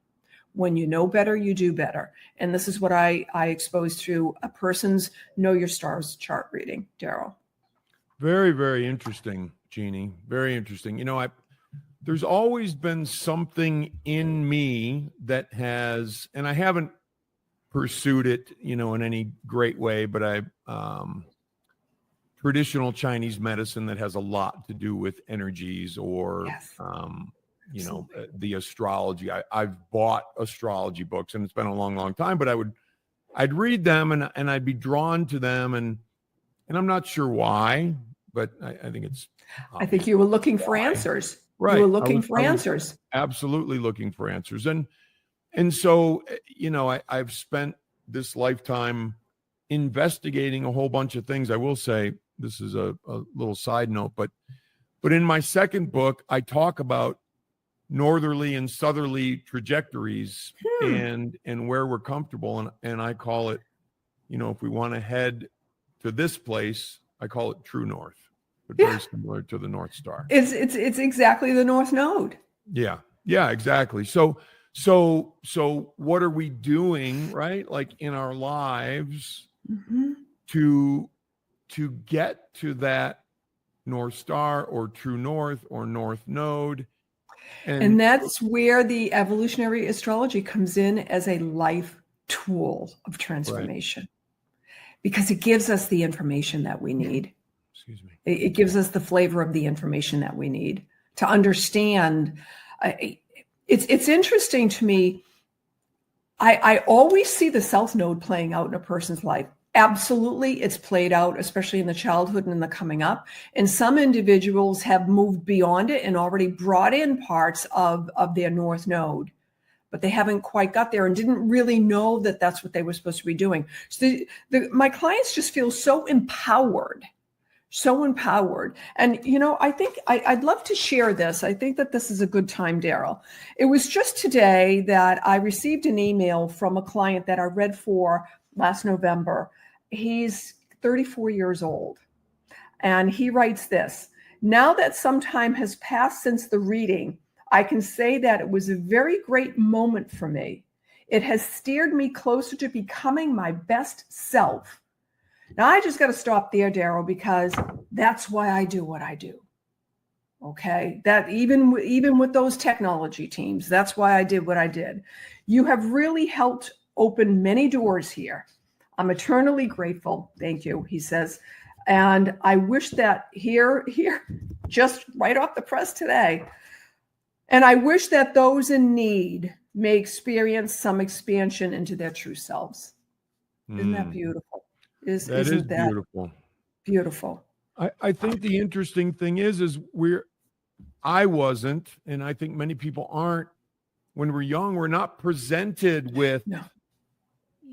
When you know better, you do better. And this is what I expose through a person's Know Your Stars chart reading. Daryl.
Very, very interesting, Jeannie. Very interesting. there's always been something in me that has, and I haven't pursued it, in any great way, but traditional Chinese medicine that has a lot to do with energies or,
Yes.
The astrology. I've bought astrology books, and it's been a long, long time, but I'd read them and I'd be drawn to them, and I'm not sure why, but I think it's.
I think you were looking for answers.
Right.
You were looking for answers.
Absolutely looking for answers. And so, I've spent this lifetime investigating a whole bunch of things. I will say, this is a little side note, but in my second book, I talk about northerly and southerly trajectories and where we're comfortable. And I call it, if we want to head to this place, I call it true north, but very similar to the North Star.
It's exactly the North Node.
Yeah. Yeah, exactly. So what are we doing, right? Like in our lives to get to that North Star or true north or North Node.
And that's where the evolutionary astrology comes in as a life tool of transformation, because it gives us the information that we need.
Excuse me.
It gives us the flavor of the information that we need to understand. It's interesting to me. I always see the South Node playing out in a person's life. Absolutely, it's played out, especially in the childhood and in the coming up. And some individuals have moved beyond it and already brought in parts of their North Node, but they haven't quite got there and didn't really know that that's what they were supposed to be doing. So my clients just feel so empowered. And, I think I'd love to share this. I think that this is a good time, Daryl. It was just today that I received an email from a client that I read for last November. He's 34 years old, and he writes this: "Now that some time has passed since the reading, I can say that it was a very great moment for me. It has steered me closer to becoming my best self." Now, I just got to stop there, Daryl, because that's why I do what I do. Okay, that even with those technology teams, that's why I did what I did. You have really helped open many doors here. I'm eternally grateful. Thank you, he says. And I wish that here, just right off the press today, and I wish that those in need may experience some expansion into their true selves. Isn't that beautiful? Isn't that
beautiful.
Beautiful.
I think the interesting thing is I wasn't, and I think many people aren't, when we're young, we're not presented with,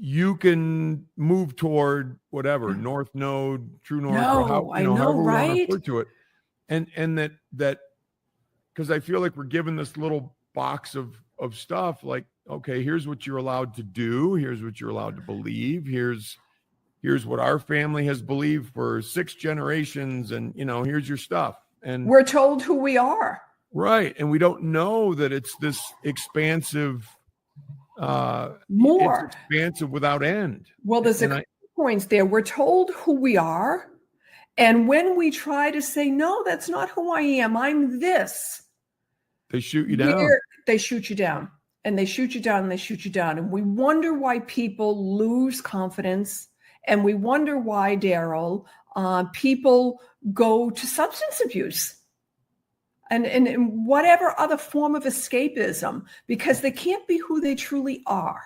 you can move toward whatever, North Node, True North, or however we want to refer to it. And that because I feel like we're given this little box of stuff, like, okay, here's what you're allowed to do. Here's what you're allowed to believe. Here's what our family has believed for 6 generations. And, here's your stuff. And
we're told who we are.
Right. And we don't know that it's this expansive,
more
it's expansive without end.
Well, there's a couple points there. We're told who we are. And when we try to say, no, that's not who I am, I'm this,
they shoot you down.
They shoot you down, and they shoot you down, and they shoot you down. And we wonder why people lose confidence. And we wonder why, Daryl, people go to substance abuse and whatever other form of escapism, because they can't be who they truly are.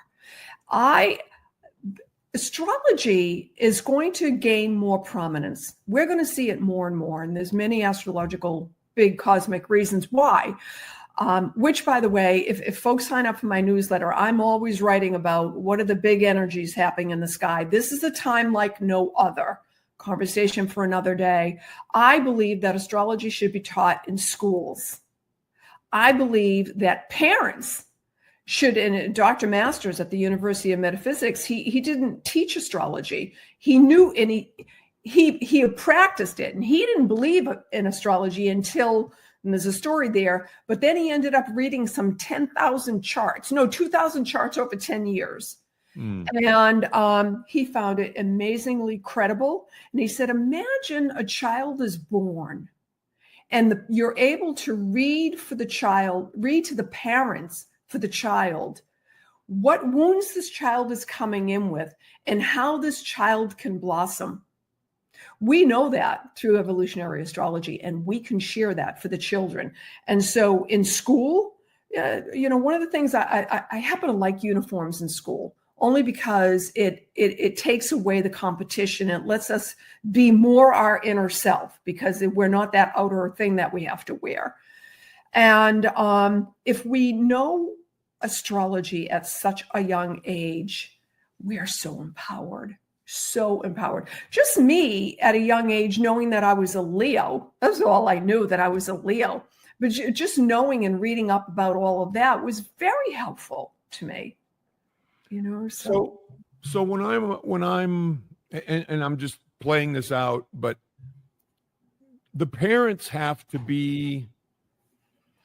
Astrology is going to gain more prominence. We're going to see it more and more. And there's many astrological big cosmic reasons why. Which, by the way, if folks sign up for my newsletter, I'm always writing about what are the big energies happening in the sky. This is a time like no other. Conversation for another day. I believe that astrology should be taught in schools. I believe that parents should, and Dr. Masters at the University of Metaphysics, he didn't teach astrology. He knew, and he practiced it, and he didn't believe in astrology until, and there's a story there, but then he ended up reading some 2,000 charts over 10 years. And he found it amazingly credible. And he said, imagine a child is born and you're able to read to the parents for the child what wounds this child is coming in with and how this child can blossom. We know that through evolutionary astrology, and we can share that for the children. And so in school, one of the things I happen to like uniforms in school, only because it takes away the competition. It lets us be more our inner self, because we're not that outer thing that we have to wear. And if we know astrology at such a young age, we are so empowered. So empowered. Just me at a young age, knowing that I was a Leo. That's all I knew, that I was a Leo. But just knowing and reading up about all of that was very helpful to me.
So when I'm and I'm just playing this out, but the parents have to be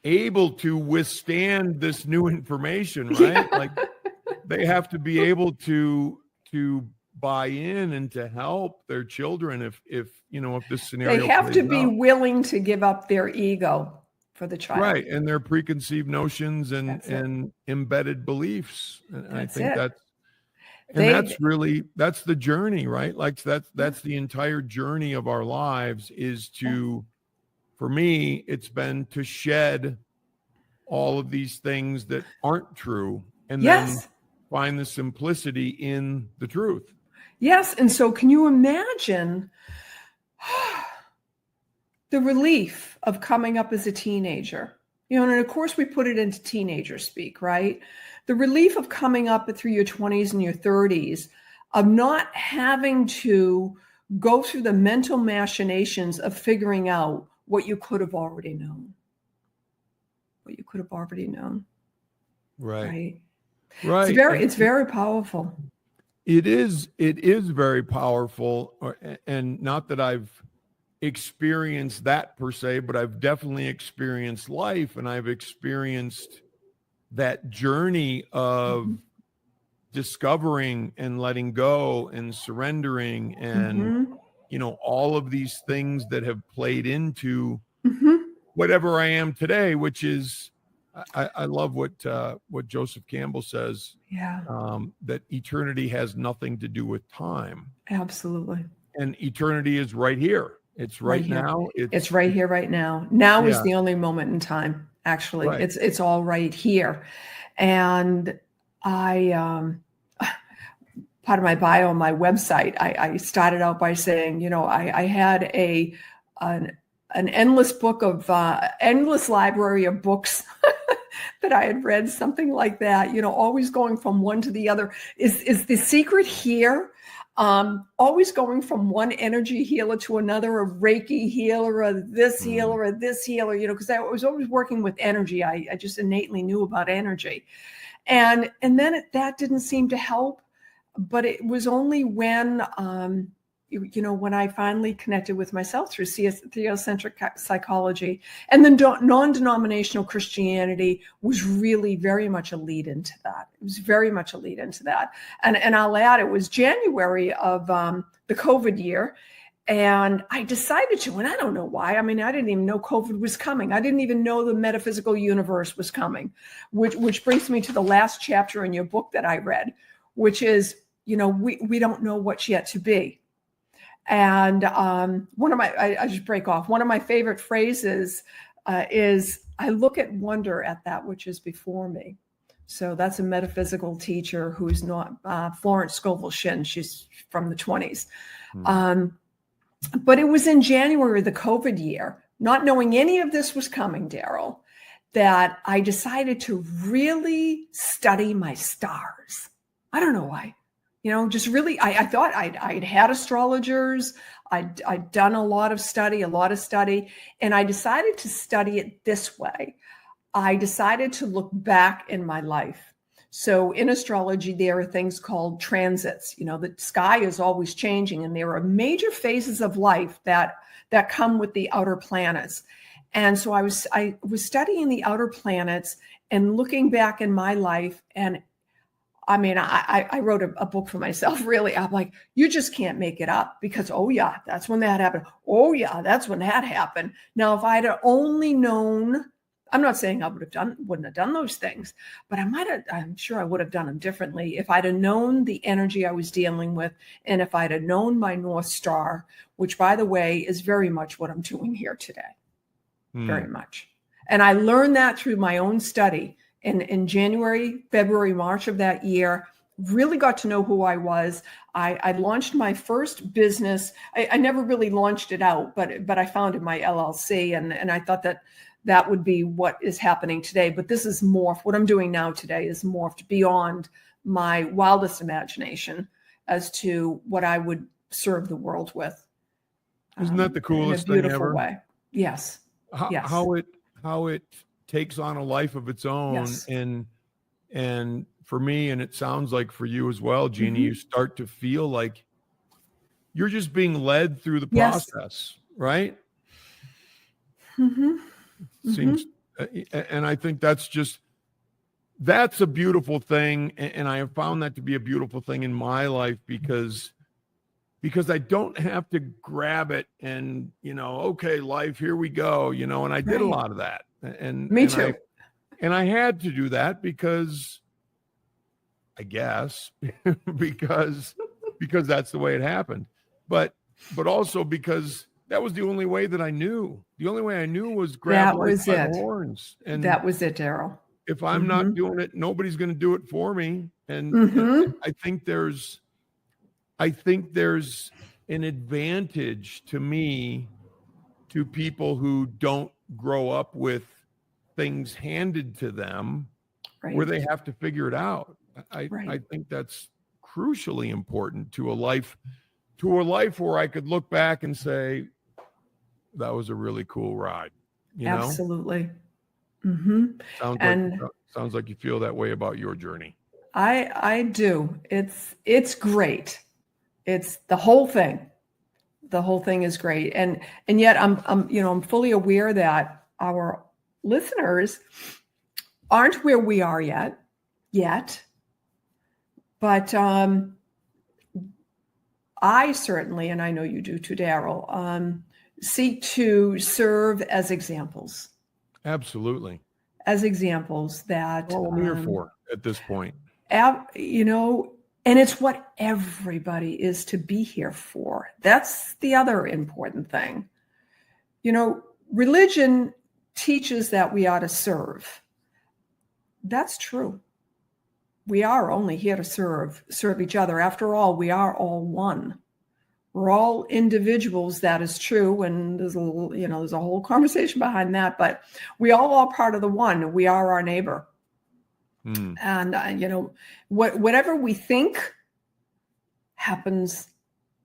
able to withstand this new information, right?
Yeah.
Like they have to be able to buy in and to help their children if this scenario
They have to be
out.
willing to give up their ego for the child.
Right. And their preconceived notions and embedded beliefs. And I think that's the journey, right? Like that's the entire journey of our lives, is to, for me, it's been to shed all of these things that aren't true and then find the simplicity in the truth.
Yes. And so can you imagine the relief of coming up as a teenager? And of course we put it into teenager speak, right? The relief of coming up through your 20s and your 30s, of not having to go through the mental machinations of figuring out what you could have already known.
Right.
It's very powerful.
It is very powerful. And not that I've experienced that per se, but I've definitely experienced life, and I've experienced that journey of discovering and letting go and surrendering and all of these things that have played into whatever I am today, which is, I love what Joseph Campbell says, that eternity has nothing to do with time.
Absolutely.
And eternity is right here. It's right now.
It's right here, right now. Now is the only moment in time. Actually, it's all right here. And I, part of my bio on my website, I started out by saying, I had an endless endless library of books that I had read, something like that, always going from one to the other. Is the secret here? Always going from one energy healer to another, a Reiki healer, or this healer, or this healer, because I was always working with energy. I just innately knew about energy. And then that didn't seem to help. But it was only when, when I finally connected with myself through theocentric psychology, and then non-denominational Christianity was really very much a lead into that. It was very much a lead into that. And I'll add, it was January of the COVID year. And I decided to, and I don't know why. I mean, I didn't even know COVID was coming. I didn't even know the metaphysical universe was coming, which brings me to the last chapter in your book that I read, which is, we don't know what's yet to be. And I just break off. One of my favorite phrases is, I look at wonder at that which is before me. So that's a metaphysical teacher who's not Florence Scovel Shinn. She's from the 20s. But it was in January, the COVID year, not knowing any of this was coming, Daryl, that I decided to really study my stars. I don't know why. Just really, I thought I'd had astrologers. I'd done a lot of study, and I decided to study it this way. I decided to look back in my life. So in astrology, there are things called transits. The sky is always changing, and there are major phases of life that come with the outer planets. And so I was studying the outer planets and looking back in my life, and I mean, I wrote a book for myself, really. I'm like, you just can't make it up because, oh, yeah, that's when that happened. Oh, yeah, that's when that happened. Now, if I'd have only known, I'm not saying I wouldn't have done those things, but I'm sure I would have done them differently if I'd have known the energy I was dealing with. And if I'd have known my North Star, which, by the way, is very much what I'm doing here today, very much. And I learned that through my own study. In January, February, March of that year, really got to know who I was. I launched my first business. I never really launched it out, but I founded my LLC, and I thought that would be what is happening today. But this is morphed. What I'm doing now today is morphed beyond my wildest imagination as to what I would serve the world with.
Isn't that the coolest
in a beautiful
thing ever?
way? Yes. Yes.
How it takes on a life of its own.
Yes.
And for me, and it sounds like for you as well, Jeannie, you start to feel like you're just being led through the process, right? Seems, and I think that's a beautiful thing. And I have found that to be a beautiful thing in my life because I don't have to grab it and, okay, life, here we go, and I did a lot of that. And
me too.
And I had to do that because I guess, because that's the way it happened. But also because that was the only way that I knew. The only way I knew was grab life by the horns. And
that was it, Daryl.
If I'm not doing it, nobody's going to do it for me. And I think there's an advantage to me to people who don't grow up with things handed to them where they have to figure it out. I think that's crucially important to a life where I could look back and say, that was a really cool ride.
Absolutely.
Sounds like you feel that way about your journey.
I do. It's great. It's the whole thing. The whole thing is great. And yet I'm fully aware that our listeners aren't where we are yet. But I certainly, and I know you do too, Daryl, seek to serve as examples.
Absolutely.
As examples that
all I'm here for at this point.
And it's what everybody is to be here for. That's the other important thing. Religion teaches that we ought to serve. That's true. We are only here to serve each other. After all, we are all one. We're all individuals. That is true. And there's a whole conversation behind that, but we all are part of the one. We are our neighbor. And, whatever we think happens.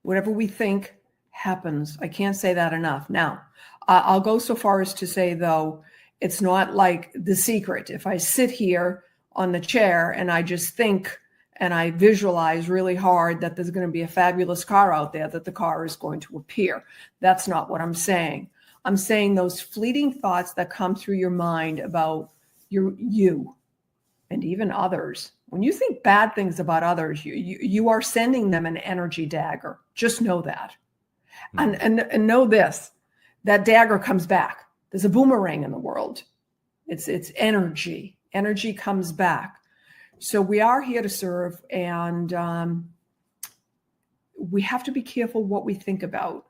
Whatever we think happens. I can't say that enough. Now, I'll go so far as to say, though, it's not like The Secret. If I sit here on the chair and I just think and I visualize really hard that there's going to be a fabulous car out there, that the car is going to appear. That's not what I'm saying. I'm saying those fleeting thoughts that come through your mind about you and even others. When you think bad things about others, you are sending them an energy dagger. Just know that. And know this, that dagger comes back. There's a boomerang in the world. It's energy. Energy comes back. So we are here to serve, and we have to be careful what we think about.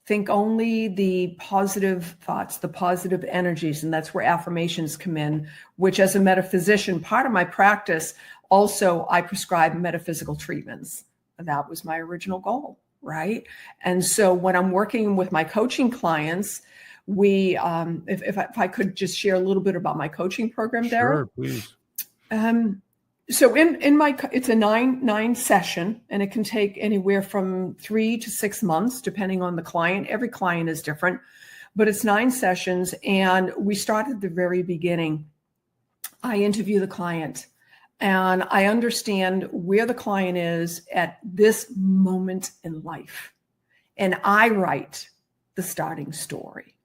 Think only the positive thoughts, the positive energies, and that's where affirmations come in, which as a metaphysician, part of my practice, also I prescribe metaphysical treatments. That was my original goal, right? And so when I'm working with my coaching clients, we, if I could just share a little bit about my coaching program, Daryl.
Sure, please.
So in my, it's a nine session, and it can take anywhere from 3 to 6 months, depending on the client. Every client is different, but it's 9 sessions. And we start at the very beginning. I interview the client and I understand where the client is at this moment in life. And I write the starting story.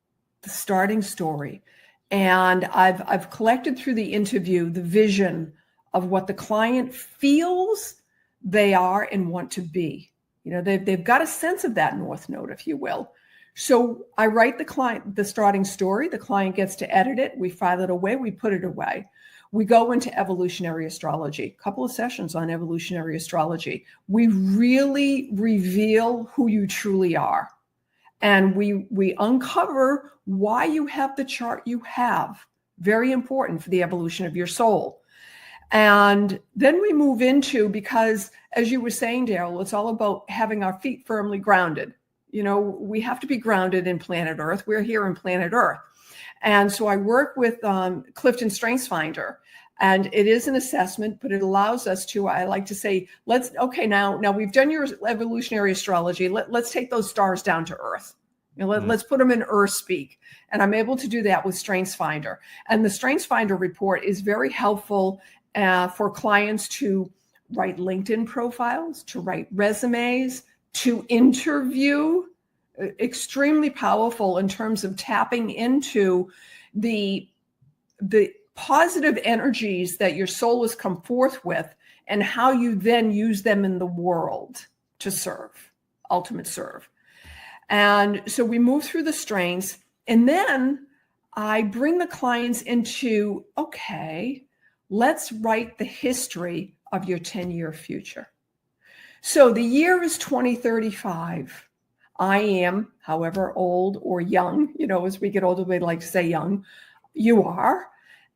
And I've collected through the interview the vision of what the client feels they are and want to be. They've got a sense of that North Node, if you will. So I write the starting story. The client gets to edit it. We file it away. We put it away. We go into evolutionary astrology, a couple of sessions on evolutionary astrology. We really reveal who you truly are. And we uncover why you have the chart you have. Very important for the evolution of your soul. And then we move into, because as you were saying, Daryl, it's all about having our feet firmly grounded. We have to be grounded in planet Earth. We're here in planet Earth. And so I work with Clifton StrengthsFinder, and it is an assessment, but it allows us to, I like to say, now we've done your evolutionary astrology. Let's take those stars down to Earth. Let's put them in Earth speak. And I'm able to do that with StrengthsFinder. And the StrengthsFinder report is very helpful for clients to write LinkedIn profiles, to write resumes, to interview. Extremely powerful in terms of tapping into the positive energies that your soul has come forth with, and how you then use them in the world to serve, ultimate serve. And so we move through the strengths, and then I bring the clients into, okay, let's write the history of your 10-year future. So the year is 2035. I am, however old or young, as we get older, we like to say young, you are.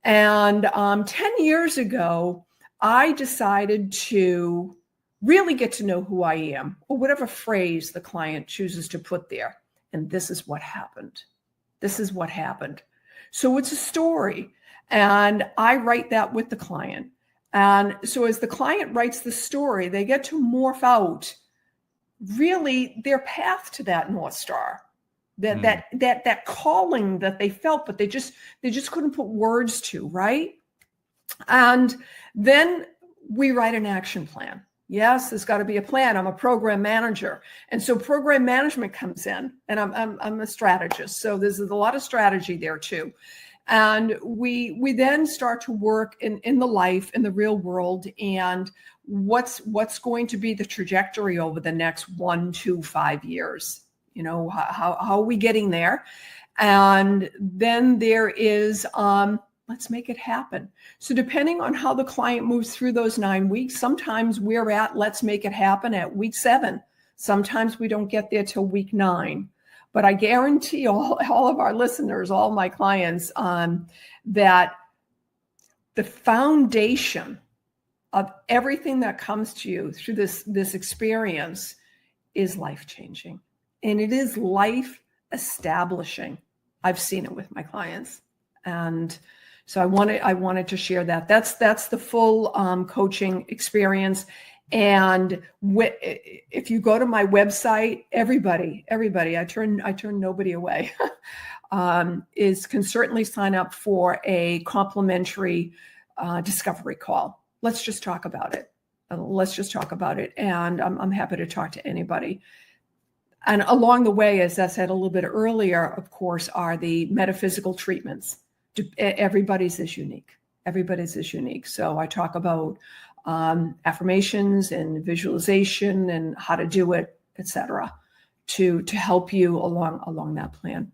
And 10 years ago, I decided to really get to know who I am, or whatever phrase the client chooses to put there. And this is what happened. This is what happened. So it's a story. And I write that with the client. And so as the client writes the story, they get to morph out really their path to that North Star, that calling that they felt, but they just couldn't put words to, right? And then we write an action plan. Yes, there's got to be a plan. I'm a program manager. And so program management comes in, and I'm a strategist. So there's a lot of strategy there too. And we then start to work in the life, in the real world, and what's going to be the trajectory over the next 1 to 5 years. How are we getting there? And then there is, let's make it happen. So depending on how the client moves through those 9 weeks, sometimes we're at let's make it happen at week 7. Sometimes we don't get there till week 9. But I guarantee all of our listeners, all my clients, that the foundation of everything that comes to you through this experience is life-changing. And it is life-establishing. I've seen it with my clients. And so I wanted to share that. That's the full coaching experience. And if you go to my website, everybody, I turn nobody away, can certainly sign up for a complimentary discovery call. Let's just talk about it. And I'm happy to talk to anybody. And along the way, as I said a little bit earlier, of course, are the metaphysical treatments. Everybody's is unique. So I talk about affirmations and visualization and how to do it, etc., to help you along that plan.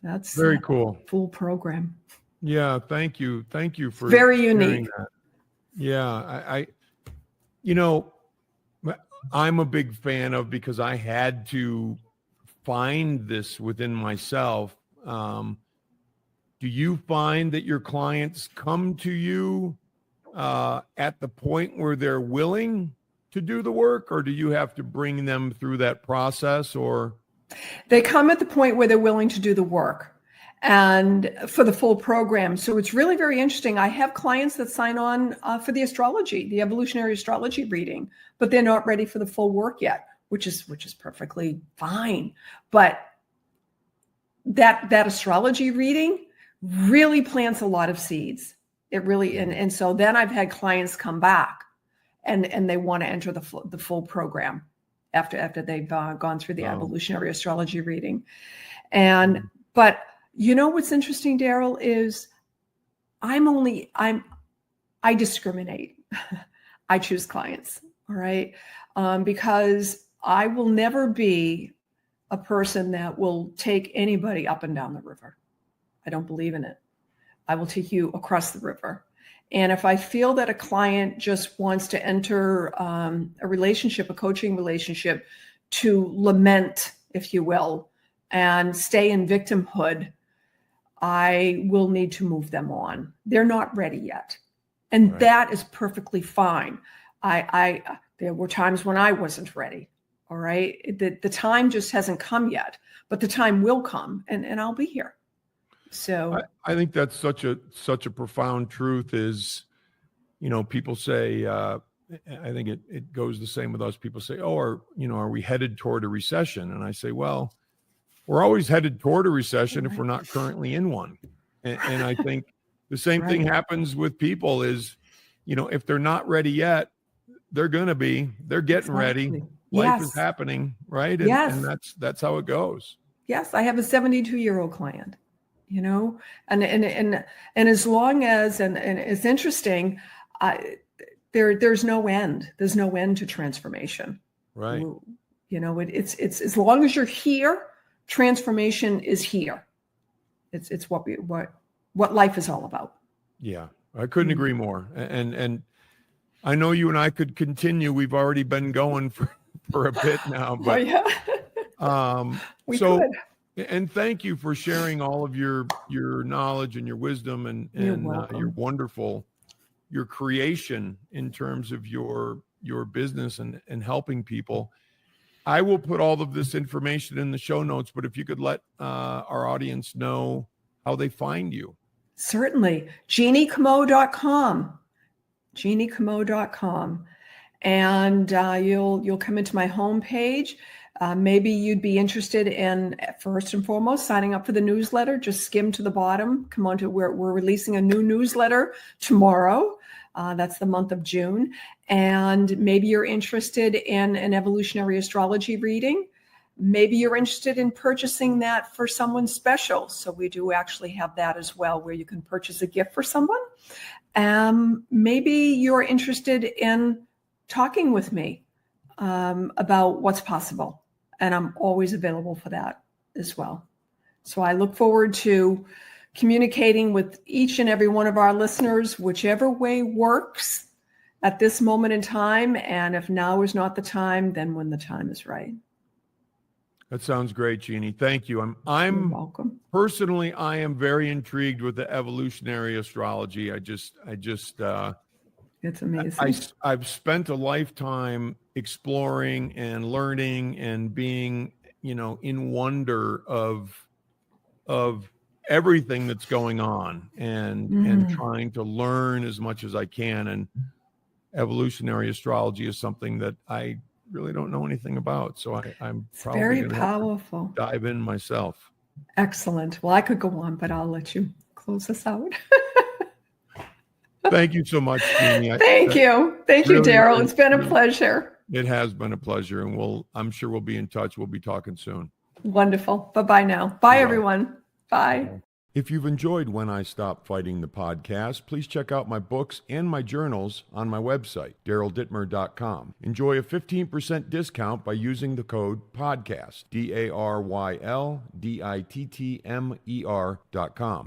That's
very cool.
Full program.
Yeah, thank you for
very unique.
That. Yeah, I'm a big fan of, because I had to find this within myself. Do you find that your clients come to you at the point where they're willing to do the work, or do you have to bring them through that process? Or
they come at the point where they're willing to do the work and for the full program. So it's really very interesting. I have clients that sign on for the astrology, the evolutionary astrology reading, but they're not ready for the full work yet, which is perfectly fine. But that astrology reading really plants a lot of seeds. It really, and so then I've had clients come back and they want to enter the full program after they've gone through the evolutionary astrology reading. But what's interesting, Daryl, is I'm I discriminate. I choose clients. All right. Because I will never be a person that will take anybody up and down the river. I don't believe in it. I will take you across the river. And if I feel that a client just wants to enter a relationship, a coaching relationship, to lament, if you will, and stay in victimhood, I will need to move them on. They're not ready yet. And
Right.
that is perfectly fine. There were times when I wasn't ready. All right. The time just hasn't come yet, but the time will come, and I'll be here. So
I think that's such a profound truth is, people say, I think it goes the same with us. People say, oh, are we headed toward a recession? And I say, well, we're always headed toward a recession if we're not currently in one. And I think the same thing happens with people is, if they're not ready yet, they're getting ready. Life is happening, right? And that's how it goes.
Yes, I have a 72-year-old client, and as long as, and it's interesting, there's no end. There's no end to transformation.
Right.
It's as long as you're here, transformation is here. It's what life is all about.
Yeah, I couldn't agree more. And I know you and I could continue. We've already been going for a bit now, but
we could.
And thank you for sharing all of your knowledge and your wisdom and your wonderful, your creation in terms of your business and helping people. I will put all of this information in the show notes, but if you could let our audience know how they find you.
Certainly. JeanneComeau.com. JeanneComeau.com. And you'll come into my homepage. Maybe you'd be interested in, first and foremost, signing up for the newsletter. Just skim to the bottom. Come on to we're releasing a new newsletter tomorrow. That's the month of June. And maybe you're interested in an evolutionary astrology reading. Maybe you're interested in purchasing that for someone special. So we do actually have that as well, where you can purchase a gift for someone. Maybe you're interested in talking with me about what's possible. And I'm always available for that as well. So I look forward to communicating with each and every one of our listeners, whichever way works at this moment in time. And if now is not the time, then when the time is right.
That sounds great, Jeanne. Thank you. I'm
You're welcome.
Personally, I am very intrigued with the evolutionary astrology. It's amazing. I've spent a lifetime exploring and learning and being, in wonder of everything that's going on and trying to learn as much as I can. And evolutionary astrology is something that I really don't know anything about. So I'm probably
very
gonna
powerful.
dive in myself.
Excellent. Well, I could go on, but I'll let you close us out.
Thank you so much, Jeanne.
Thank you, Daryl. It's been a pleasure.
It has been a pleasure, and I'm sure we'll be in touch. We'll be talking soon.
Wonderful. Bye-bye now. Bye, everyone. Bye.
If you've enjoyed When I Stop Fighting the podcast, please check out my books and my journals on my website, DarylDittmer.com. Enjoy a 15% discount by using the code PODCAST, DARYLDITTMER.com.